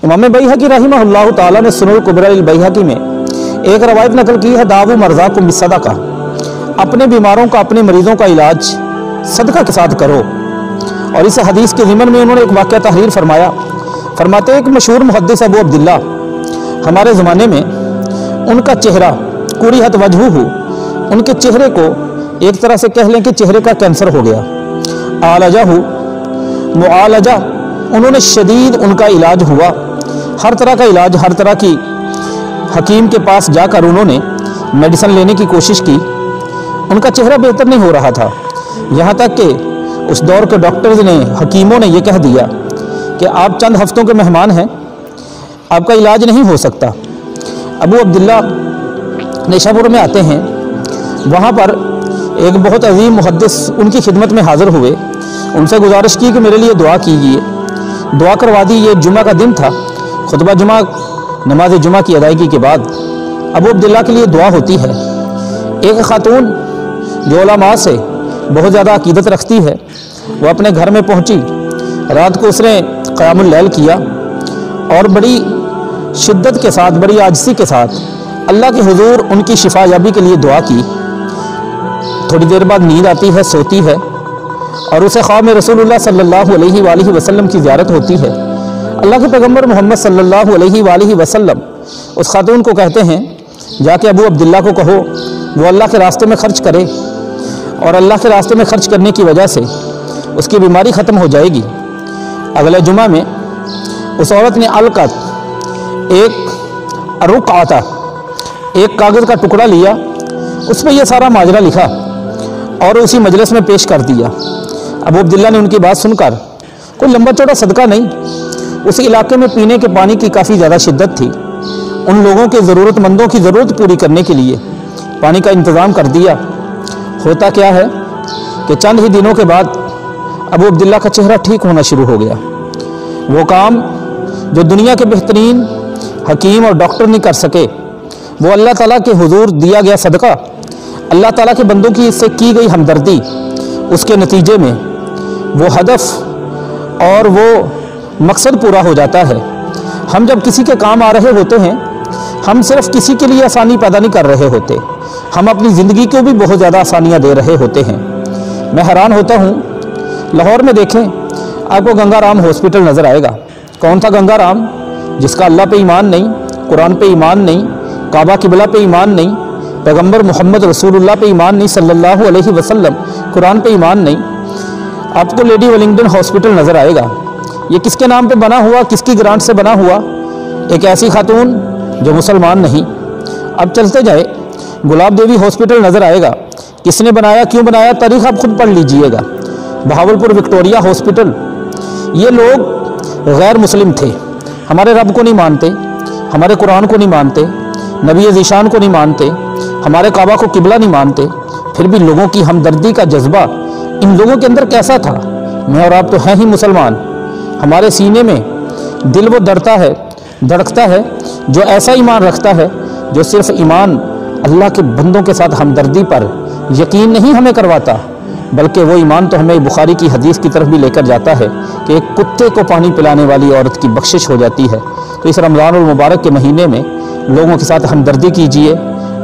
इमाम बैहक़ी रहमहुल्लाह ताला ने सुनन कुबरा बैहक़ी में एक रवायत नकल की है, दावू मरज़ाकुम बिस्सदका, अपने बीमारों का, अपने मरीज़ों का इलाज सदका के साथ करो। और इस हदीस के ज़िमन में उन्होंने एक वाक़या तहरीर फरमाया। फरमाते हैं, एक मशहूर मुहद्दिस अबू अब्दुल्ला हमारे ज़माने में, उनका चेहरा कुरिहत वजहुहु, उनके चेहरे को एक तरह से कह लें कि चेहरे का कैंसर हो गया। आलजहु मुआलजा, उन्होंने शदीद उनका इलाज हुआ, हर तरह का इलाज, हर तरह की हकीम के पास जाकर उन्होंने मेडिसिन लेने की कोशिश की, उनका चेहरा बेहतर नहीं हो रहा था। यहाँ तक कि उस दौर के डॉक्टर्स ने, हकीमों ने यह कह दिया कि आप चंद हफ्तों के मेहमान हैं, आपका इलाज नहीं हो सकता। अबू अब्दुल्ला नेशापुर में आते हैं, वहाँ पर एक बहुत अजीम मुहद्दिस उनकी खिदमत में हाज़िर हुए, उनसे गुजारिश की कि मेरे लिए दुआ कीजिए। दुआ करवा दी। ये जुमा का दिन था, खुतबा जुमा, नमाज जुमा की अदायगी के बाद अबू अब्दुल्ला के लिए दुआ होती है। एक खातून जो उलमा से बहुत ज़्यादा अकीदत रखती है, वो अपने घर में पहुंची। रात को उसने क़यामुल लैल किया और बड़ी शिद्दत के साथ, बड़ी आजिज़ी के साथ अल्लाह के हुजूर उनकी शिफा याबी के लिए दुआ की। थोड़ी देर बाद नींद आती है, सोती है और उसे ख्वाब में रसूलुल्लाह सल्लल्लाहु अलैहि वसल्लम की ज़ियारत होती है। अल्लाह के पैगम्बर मोहम्मद सल्लल्लाहु अलैहि वसल्लम उस खातून को कहते हैं, जाके अबू अब्दुल्ला को कहो वो अल्लाह के रास्ते में खर्च करे, और अल्लाह के रास्ते में खर्च करने की वजह से उसकी बीमारी ख़त्म हो जाएगी। अगले जुमा में उस औरत ने अलकत एक रुक आता, एक कागज़ का टुकड़ा लिया, उस पर यह सारा माजरा लिखा और उसी मजलिस में पेश कर दिया। अबू अब्दुल्ला ने उनकी बात सुनकर, कोई लंबा चौड़ा सदका नहीं, उस इलाके में पीने के पानी की काफ़ी ज़्यादा शिद्दत थी, उन लोगों के ज़रूरतमंदों की ज़रूरत पूरी करने के लिए पानी का इंतज़ाम कर दिया। होता क्या है कि चंद ही दिनों के बाद अबू अब्दुल्ला का चेहरा ठीक होना शुरू हो गया। वो काम जो दुनिया के बेहतरीन हकीम और डॉक्टर नहीं कर सके, वो अल्लाह ताला के हुजूर दिया गया सदका, अल्लाह ताला के बंदों की इससे की गई हमदर्दी, उसके नतीजे में वो हदफ और वो मकसद पूरा हो जाता है। हम जब किसी के काम आ रहे होते हैं, हम सिर्फ किसी के लिए आसानी पैदा नहीं कर रहे होते, हम अपनी ज़िंदगी को भी बहुत ज़्यादा आसानियाँ दे रहे होते हैं। मैं हैरान होता हूँ, लाहौर में देखें, आपको गंगाराम हॉस्पिटल नज़र आएगा। कौन था गंगाराम? जिसका अल्लाह पे ईमान नहीं, कुरान पे ईमान नहीं, काबा किबला पे ईमान नहीं, पैगम्बर मोहम्मद रसूलुल्लाह पे ईमान नहीं सल्लल्लाहु अलैहि वसल्लम, कुरान पे ईमान नहीं। आपको लेडी वेलिंगटन हॉस्पिटल नज़र आएगा। ये किसके नाम पे बना हुआ, किसकी ग्रांट से बना हुआ? एक ऐसी खातून जो मुसलमान नहीं। अब चलते जाए, गुलाब देवी हॉस्पिटल नज़र आएगा। किसने बनाया, क्यों बनाया, तारीख आप खुद पढ़ लीजिएगा। बहावलपुर विक्टोरिया हॉस्पिटल, ये लोग गैर मुस्लिम थे, हमारे रब को नहीं मानते, हमारे कुरान को नहीं मानते, नबी ज़ीशान को नहीं मानते, हमारे काबा को किबला नहीं मानते, फिर भी लोगों की हमदर्दी का जज्बा इन लोगों के अंदर कैसा था? मैं और आप तो हैं ही मुसलमान, हमारे सीने में दिल वो धड़कता है जो ऐसा ईमान रखता है जो सिर्फ ईमान अल्लाह के बंदों के साथ हमदर्दी पर यकीन नहीं हमें करवाता, बल्कि वो ईमान तो हमें बुखारी की हदीस की तरफ भी लेकर जाता है कि एक कुत्ते को पानी पिलाने वाली औरत की बख्शिश हो जाती है। तो इस रमज़ानुल मुबारक के महीने में लोगों के साथ हमदर्दी कीजिए,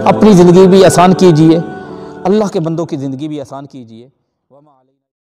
अपनी ज़िंदगी भी आसान कीजिए, अल्लाह के बंदों की ज़िंदगी भी आसान कीजिए।